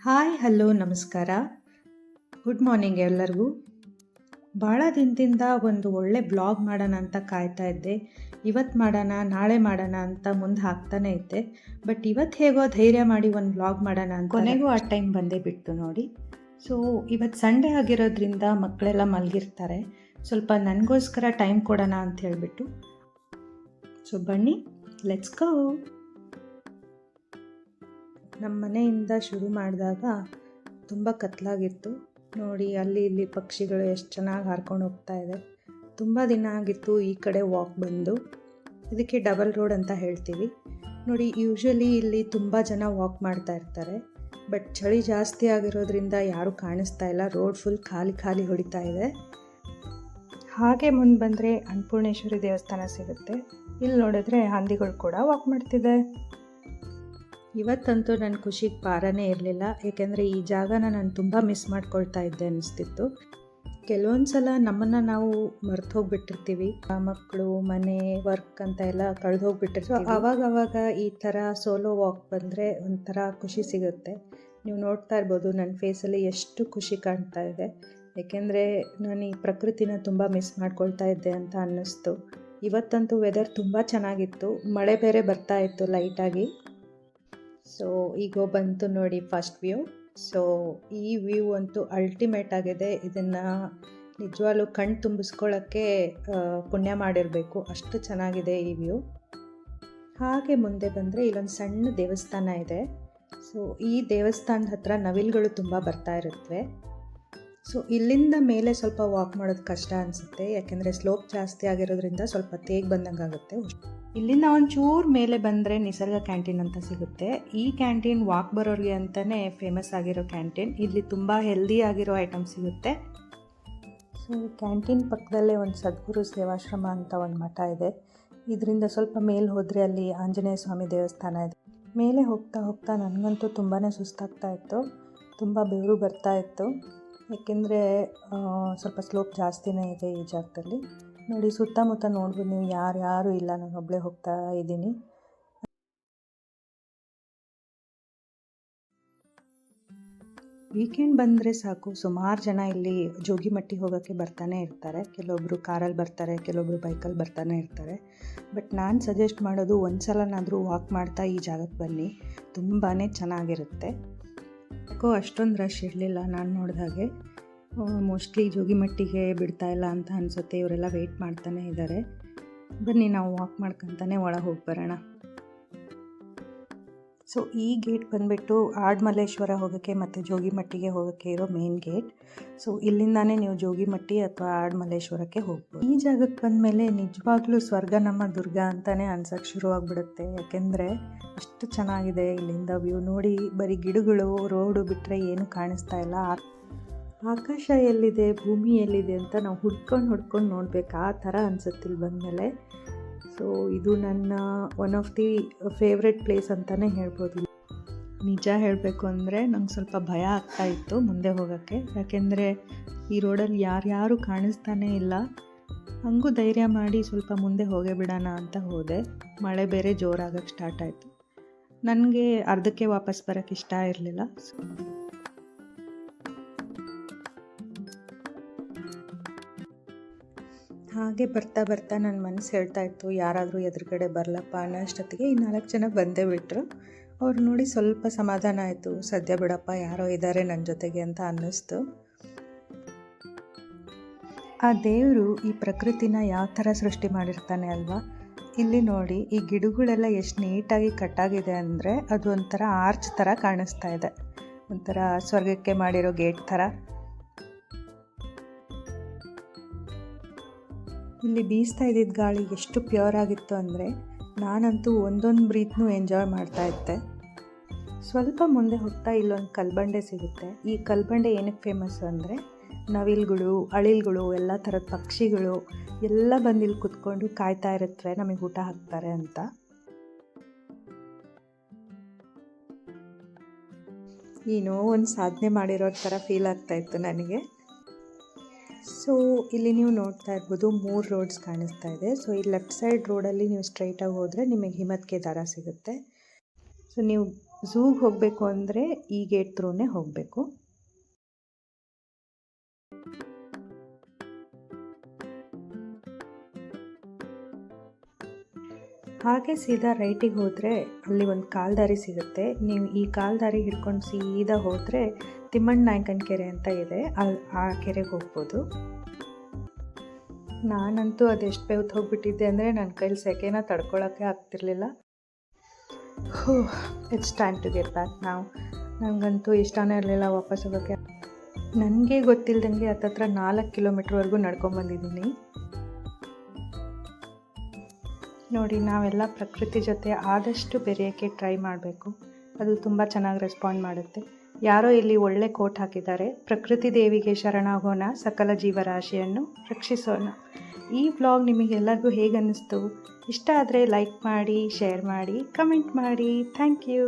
Hi hello ನಮಸ್ಕಾರ. Good morning ಎಲ್ಲರಿಗೂ. ಭಾಳ ದಿನದಿಂದ ಒಂದು ಒಳ್ಳೆ ಬ್ಲಾಗ್ ಮಾಡೋಣ ಅಂತ ಕಾಯ್ತಾ ಇದ್ದೆ. ಇವತ್ತು ಮಾಡೋಣ ನಾಳೆ ಮಾಡೋಣ ಅಂತ ಮುಂದೆ ಹಾಕ್ತಾನೆ ಇದ್ದೆ. ಬಟ್ ಇವತ್ತು ಹೇಗೋ ಧೈರ್ಯ ಮಾಡಿ ಒಂದು ಬ್ಲಾಗ್ ಮಾಡೋಣ ಅಂತ ಕೊನೆಗೂ ಆ ಟೈಮ್ ಬಂದೇ ಬಿಟ್ಟು ನೋಡಿ. ಸೊ ಇವತ್ತು ಸಂಡೇ ಆಗಿರೋದ್ರಿಂದ ಮಕ್ಕಳೆಲ್ಲ ಮಲಗಿರ್ತಾರೆ. ಸ್ವಲ್ಪ ನನಗೋಸ್ಕರ ಟೈಮ್ ಕೊಡೋಣ ಅಂತ ಹೇಳಿಬಿಟ್ಟು ಸೊ ಬನ್ನಿ ಲೆಟ್ಸ್ ಗೋ. ನಮ್ಮ ಮನೆಯಿಂದ ಶುರು ಮಾಡಿದಾಗ ತುಂಬ ಕತ್ಲಾಗಿತ್ತು ನೋಡಿ. ಅಲ್ಲಿ ಇಲ್ಲಿ ಪಕ್ಷಿಗಳು ಎಷ್ಟು ಚೆನ್ನಾಗಿ ಹಾರ್ಕೊಂಡು ಹೋಗ್ತಾ ಇದೆ. ತುಂಬ ದಿನ ಆಗಿತ್ತು ಈ ಕಡೆ ವಾಕ್ ಬಂದು. ಇದಕ್ಕೆ ಡಬಲ್ ರೋಡ್ ಅಂತ ಹೇಳ್ತೀವಿ ನೋಡಿ. ಯೂಶ್ವಲಿ ಇಲ್ಲಿ ತುಂಬ ಜನ ವಾಕ್ ಮಾಡ್ತಾ ಇರ್ತಾರೆ. ಬಟ್ ಚಳಿ ಜಾಸ್ತಿ ಆಗಿರೋದ್ರಿಂದ ಯಾರೂ ಕಾಣಿಸ್ತಾ ಇಲ್ಲ. ರೋಡ್ ಫುಲ್ ಖಾಲಿ ಖಾಲಿ ಹೊಡಿತಾ ಇದೆ. ಹಾಗೆ ಮುಂದೆ ಬಂದರೆ ಅನ್ನಪೂರ್ಣೇಶ್ವರಿ ದೇವಸ್ಥಾನ ಸಿಗುತ್ತೆ. ಇಲ್ಲಿ ನೋಡಿದ್ರೆ ಹಂದಿಗಳು ಕೂಡ ವಾಕ್ ಮಾಡ್ತಿದೆ. ಇವತ್ತಂತೂ ನನ್ನ ಖುಷಿಗೆ ಪಾರನೇ ಇರಲಿಲ್ಲ. ಏಕೆಂದರೆ ಈ ಜಾಗನ ನಾನು ತುಂಬ ಮಿಸ್ ಮಾಡ್ಕೊಳ್ತಾ ಇದ್ದೆ ಅನ್ನಿಸ್ತಿತ್ತು. ಕೆಲವೊಂದು ಸಲ ನಮ್ಮನ್ನು ನಾವು ಮರ್ತು ಹೋಗ್ಬಿಟ್ಟಿರ್ತೀವಿ. ಮಕ್ಕಳು ಮನೆ ವರ್ಕ್ ಅಂತ ಎಲ್ಲ ಕಳೆದು ಹೋಗ್ಬಿಟ್ಟಿರ್ತೀವಿ. ಆವಾಗ ಈ ಥರ ಸೋಲೋ ವಾಕ್ ಬಂದರೆ ಒಂಥರ ಖುಷಿ ಸಿಗುತ್ತೆ. ನೀವು ನೋಡ್ತಾ ಇರ್ಬೋದು ನನ್ನ ಫೇಸಲ್ಲಿ ಎಷ್ಟು ಖುಷಿ ಕಾಣ್ತಾ ಇದೆ. ಏಕೆಂದರೆ ನಾನು ಈ ಪ್ರಕೃತಿನ ತುಂಬ ಮಿಸ್ ಮಾಡ್ಕೊಳ್ತಾ ಇದ್ದೆ ಅಂತ ಅನ್ನಿಸ್ತು. ಇವತ್ತಂತೂ ವೆದರ್ ತುಂಬ ಚೆನ್ನಾಗಿತ್ತು. ಮಳೆ ಬೇರೆ ಬರ್ತಾ ಇತ್ತು ಲೈಟಾಗಿ. ಸೊ ಈಗ ಬಂತು ನೋಡಿ ಫಸ್ಟ್ ವ್ಯೂ. ಸೊ ಈ ವ್ಯೂ ಅಂತೂ ಅಲ್ಟಿಮೇಟ್ ಆಗಿದೆ. ಇದನ್ನು ನಿಜವಾಗ್ಲೂ ಕಣ್ಣು ತುಂಬಿಸ್ಕೊಳ್ಳೋಕ್ಕೆ ಪುಣ್ಯ ಮಾಡಿರಬೇಕು, ಅಷ್ಟು ಚೆನ್ನಾಗಿದೆ ಈ ವ್ಯೂ. ಹಾಗೆ ಮುಂದೆ ಬಂದರೆ ಇಲ್ಲೊಂದು ಸಣ್ಣ ದೇವಸ್ಥಾನ ಇದೆ. ಸೊ ಈ ದೇವಸ್ಥಾನದ ಹತ್ರ ನವಿಲುಗಳು ತುಂಬ ಬರ್ತಾ ಇರುತ್ತವೆ. ಸೊ ಇಲ್ಲಿಂದ ಮೇಲೆ ಸ್ವಲ್ಪ ವಾಕ್ ಮಾಡೋದು ಕಷ್ಟ ಅನಿಸುತ್ತೆ. ಯಾಕೆಂದರೆ ಸ್ಲೋಪ್ ಜಾಸ್ತಿ ಆಗಿರೋದ್ರಿಂದ ಸ್ವಲ್ಪ ತೇಗ್ ಬಂದಂಗೆ ಆಗುತ್ತೆ. ಇಲ್ಲಿಂದ ಒಂಚೂರು ಮೇಲೆ ಬಂದರೆ ನಿಸರ್ಗ ಕ್ಯಾಂಟೀನ್ ಅಂತ ಸಿಗುತ್ತೆ. ಈ ಕ್ಯಾಂಟೀನ್ ವಾಕ್ ಬರೋರಿಗೆ ಅಂತಲೇ ಫೇಮಸ್ ಆಗಿರೋ ಕ್ಯಾಂಟೀನ್. ಇಲ್ಲಿ ತುಂಬ ಹೆಲ್ದಿ ಆಗಿರೋ ಐಟಮ್ ಸಿಗುತ್ತೆ. ಸೊ ಕ್ಯಾಂಟೀನ್ ಪಕ್ಕದಲ್ಲೇ ಒಂದು ಸದ್ಗುರು ಸೇವಾಶ್ರಮ ಅಂತ ಒಂದು ಮಠ ಇದೆ. ಇದರಿಂದ ಸ್ವಲ್ಪ ಮೇಲೆ ಹೋದರೆ ಅಲ್ಲಿ ಆಂಜನೇಯ ಸ್ವಾಮಿ ದೇವಸ್ಥಾನ ಇದೆ. ಮೇಲೆ ಹೋಗ್ತಾ ಹೋಗ್ತಾ ನನಗಂತೂ ತುಂಬಾ ಸುಸ್ತಾಗ್ತಾ ಇತ್ತು. ತುಂಬ ಬೆವರು ಬರ್ತಾ ಇತ್ತು. ಏಕೆಂದರೆ ಸ್ವಲ್ಪ ಸ್ಲೋಪ್ ಜಾಸ್ತಿನೇ ಇದೆ ಈ ಜಾಗದಲ್ಲಿ ನೋಡಿ. ಸುತ್ತಮುತ್ತ ನೋಡ್ಬೋದು ನೀವು, ಯಾರು ಇಲ್ಲ, ನಾನು ಒಬ್ಬಳೇ ಹೋಗ್ತಾ ಇದ್ದೀನಿ. ವೀಕೆಂಡ್ ಬಂದರೆ ಸಾಕು, ಸುಮಾರು ಜನ ಇಲ್ಲಿ ಜೋಗಿಮಟ್ಟಿಗೆ ಹೋಗೋಕ್ಕೆ ಬರ್ತಾನೆ ಇರ್ತಾರೆ. ಕೆಲವೊಬ್ಬರು ಕಾರಲ್ಲಿ ಬರ್ತಾರೆ, ಕೆಲವೊಬ್ಬರು ಬೈಕಲ್ಲಿ ಬರ್ತಾನೆ ಇರ್ತಾರೆ. ಬಟ್ ನಾನು ಸಜೆಸ್ಟ್ ಮಾಡೋದು ಒಂದು ಸಲನಾದರೂ ವಾಕ್ ಮಾಡ್ತಾ ಈ ಜಾಗಕ್ಕೆ ಬನ್ನಿ, ತುಂಬಾ ಚೆನ್ನಾಗಿರುತ್ತೆ. ಯಾಕೋ ಅಷ್ಟೊಂದು ರಶ್ ಇರಲಿಲ್ಲ ನಾನು ನೋಡಿದ ಹಾಗೆ. ಮೋಸ್ಟ್ಲಿ ಜೋಗಿಮಟ್ಟಿಗೆ ಬಿಡ್ತಾಯಿಲ್ಲ ಅಂತ ಅನಿಸುತ್ತೆ. ಇವರೆಲ್ಲ ವೆಯ್ಟ್ ಮಾಡ್ತಾನೆ ಇದ್ದಾರೆ. ಬನ್ನಿ ನಾವು ವಾಕ್ ಮಾಡ್ಕೊತಾನೆ ಒಳಗೆ ಹೋಗಿ ಬರೋಣ. ಸೊ ಈ ಗೇಟ್ ಬಂದುಬಿಟ್ಟು ಆಡ್ಮಲ್ಲೇಶ್ವರ ಹೋಗೋಕ್ಕೆ ಮತ್ತು ಜೋಗಿಮಟ್ಟಿಗೆ ಹೋಗೋಕ್ಕೆ ಇರೋ ಮೇನ್ ಗೇಟ್. ಸೊ ಇಲ್ಲಿಂದಾನೇ ನೀವು ಜೋಗಿಮಟ್ಟಿ ಅಥವಾ ಆಡ್ಮಲ್ಲೇಶ್ವರಕ್ಕೆ ಹೋಗ್ಬೋದು. ಈ ಜಾಗಕ್ಕೆ ಬಂದಮೇಲೆ ನಿಜವಾಗ್ಲೂ ಸ್ವರ್ಗ ನಮ್ಮ ದುರ್ಗ ಅಂತಲೇ ಅನ್ಸೋಕ್ಕೆ ಶುರುವಾಗ್ಬಿಡುತ್ತೆ. ಯಾಕೆಂದರೆ ಅಷ್ಟು ಚೆನ್ನಾಗಿದೆ ಇಲ್ಲಿಂದ ವ್ಯೂ ನೋಡಿ. ಬರೀ ಗಿಡಗಳು, ರೋಡು ಬಿಟ್ಟರೆ ಏನೂ ಕಾಣಿಸ್ತಾ ಇಲ್ಲ. ಆಕಾಶ ಎಲ್ಲಿದೆ, ಭೂಮಿ ಎಲ್ಲಿದೆ ಅಂತ ನಾವು ಹುಡ್ಕೊಂಡು ನೋಡಬೇಕು, ಆ ಥರ ಅನಿಸುತ್ತೆ ಇಲ್ಲಿ ಬಂದಮೇಲೆ. ಸೊ ಇದು ನನ್ನ one of the favourite place ಅಂತಲೇ ಹೇಳ್ಬೋದು. ನಿಜ ಹೇಳಬೇಕು ಅಂದರೆ ನಂಗೆ ಸ್ವಲ್ಪ ಭಯ ಆಗ್ತಾ ಇತ್ತು ಮುಂದೆ ಹೋಗೋಕ್ಕೆ. ಯಾಕೆಂದರೆ ಈ ರೋಡಲ್ಲಿ ಯಾರು ಕಾಣಿಸ್ತಾನೇ ಇಲ್ಲ. ಹಂಗೂ ಧೈರ್ಯ ಮಾಡಿ ಸ್ವಲ್ಪ ಮುಂದೆ ಹೋಗೇ ಬಿಡೋಣ ಅಂತ ಹೋದೆ. ಮಳೆ ಬೇರೆ ಜೋರಾಗಕ್ಕೆ ಸ್ಟಾರ್ಟ್ ಆಯಿತು. ನನಗೆ ಅರ್ಧಕ್ಕೆ ವಾಪಸ್ ಬರೋಕ್ಕೆ ಇಷ್ಟ ಇರಲಿಲ್ಲ. ಹಾಗೆ ಬರ್ತಾ ನನ್ನ ಮನಸ್ಸು ಹೇಳ್ತಾ ಇತ್ತು, ಯಾರಾದರೂ ಎದುರುಗಡೆ ಬರಲಪ್ಪ ಅನ್ನೋಷ್ಟೊತ್ತಿಗೆ ಈ 4 ಜನ ಬಂದೇ ಬಿಟ್ಟರು. ಅವ್ರು ನೋಡಿ ಸ್ವಲ್ಪ ಸಮಾಧಾನ ಆಯಿತು. ಸದ್ಯ ಬಿಡಪ್ಪ, ಯಾರೋ ಇದ್ದಾರೆ ನನ್ನ ಜೊತೆಗೆ ಅಂತ ಅನ್ನಿಸ್ತು. ಆ ದೇವರು ಈ ಪ್ರಕೃತಿನ ಯಾವ ಥರ ಸೃಷ್ಟಿ ಮಾಡಿರ್ತಾನೆ ಅಲ್ವಾ. ಇಲ್ಲಿ ನೋಡಿ, ಈ ಗಿಡಗಳೆಲ್ಲ ಎಷ್ಟು ನೀಟಾಗಿ ಕಟ್ಟಾಗಿದೆ ಅಂದರೆ ಅದು ಒಂಥರ ಆರ್ಚ್ ಥರ ಕಾಣಿಸ್ತಾ ಇದೆ. ಒಂಥರ ಸ್ವರ್ಗಕ್ಕೆ ಮಾಡಿರೋ ಗೇಟ್ ಥರ. ಇಲ್ಲಿ ಬೀಸ್ತಾ ಇದ್ದಿದ್ದ ಗಾಳಿ ಎಷ್ಟು ಪ್ಯೂರ್ ಆಗಿತ್ತು ಅಂದರೆ ನಾನಂತೂ ಒಂದೊಂದು ಬ್ರೀತ್ನೂ ಎಂಜಾಯ್ ಮಾಡ್ತಾ ಇದ್ದೆ. ಸ್ವಲ್ಪ ಮುಂದೆ ಹೋಗ್ತಾ ಇಲ್ಲೊಂದು ಕಲ್ಬಂಡೆ ಸಿಗುತ್ತೆ. ಈ ಕಲ್ಬಂಡೆ ಏನಕ್ಕೆ ಫೇಮಸ್ ಅಂದರೆ ನವಿಲುಗಳು, ಅಳಿಲ್ಗಳು, ಎಲ್ಲ ಥರದ ಪಕ್ಷಿಗಳು ಎಲ್ಲ ಬಂದು ಇಲ್ಲಿ ಕುತ್ಕೊಂಡು ಕಾಯ್ತಾ ಇರುತ್ತವೆ ನಮಗೆ ಊಟ ಹಾಕ್ತಾರೆ ಅಂತ. ಏನೋ ಒಂದು ಸಾಧನೆ ಮಾಡಿರೋ ಥರ ಫೀಲ್ ಆಗ್ತಾಯಿತ್ತು ನನಗೆ. ಸೊ ಇಲ್ಲಿ ನೀವು ನೋಡ್ತಾ ಇರ್ಬೋದು 3 ರೋಡ್ಸ್ ಕಾಣಿಸ್ತಾ ಇದೆ. ಸೊ ಈ ಲೆಫ್ಟ್ ಸೈಡ್ ರೋಡಲ್ಲಿ ನೀವು ಸ್ಟ್ರೈಟಾಗಿ ಹೋದರೆ ನಿಮಗೆ ಹಿಮತ್ ಕೇದಾರ ಸಿಗುತ್ತೆ. ಸೊ ನೀವು ಝೂಗೆ ಹೋಗಬೇಕು ಅಂದರೆ ಈ ಗೇಟ್ ಥ್ರೂನೇ ಹೋಗಬೇಕು. ಹಾಗೆ ಸೀದಾ ರೈಟಿಗೆ ಹೋದರೆ ಅಲ್ಲಿ ಒಂದು ಕಾಲ್ದಾರಿ ಸಿಗುತ್ತೆ. ನೀವು ಈ ಕಾಲ್ದಾರಿ ಹಿಡ್ಕೊಂಡು ಸೀದಾ ಹೋದರೆ ತಿಮ್ಮಣ್ಣ ನಾಯಕನ ಕೆರೆ ಅಂತ ಇದೆ, ಆ ಕೆರೆಗೆ ಹೋಗ್ಬೋದು. ನಾನಂತೂ ಅದೆಷ್ಟು ಬೆವ್ತು ಹೋಗ್ಬಿಟ್ಟಿದ್ದೆ ಅಂದರೆ ನನ್ನ ಕೈಲಿ ಸೆಕೆನ ತಡ್ಕೊಳಕ್ಕೆ ಆಗ್ತಿರ್ಲಿಲ್ಲ. It's time to get back ನಾವು. ನನಗಂತೂ ಇಷ್ಟನೇ ಇರಲಿಲ್ಲ ವಾಪಸ್ ಹೋಗೋಕ್ಕೆ. ನನಗೆ ಗೊತ್ತಿಲ್ಲದಂಗೆ ಹತ್ತತ್ರ 4 ಕಿಲೋಮೀಟ್ರ್ವರೆಗೂ ನಡ್ಕೊಂಬಂದಿದ್ದೀನಿ. ನೋಡಿ, ನಾವೆಲ್ಲ ಪ್ರಕೃತಿ ಜೊತೆ ಆದಷ್ಟು ಬೆರೆಯೋಕ್ಕೆ ಟ್ರೈ ಮಾಡಬೇಕು. ಅದು ತುಂಬ ಚೆನ್ನಾಗಿ ರೆಸ್ಪಾಂಡ್ ಮಾಡುತ್ತೆ. ಯಾರೋ ಇಲ್ಲಿ ಒಳ್ಳೆ ಕೋಟ್ ಹಾಕಿದ್ದಾರೆ, ಪ್ರಕೃತಿ ದೇವಿಗೆ ಶರಣಾಗೋಣ, ಸಕಲ ಜೀವರಾಶಿಯನ್ನು ರಕ್ಷಿಸೋಣ. ಈ ವ್ಲಾಗ್ ನಿಮಗೆಲ್ಲರಿಗೂ ಹೇಗೆ ಅನ್ನಿಸ್ತು? ಇಷ್ಟ ಆದರೆ ಲೈಕ್ ಮಾಡಿ, ಶೇರ್ ಮಾಡಿ, ಕಮೆಂಟ್ ಮಾಡಿ. Thank you.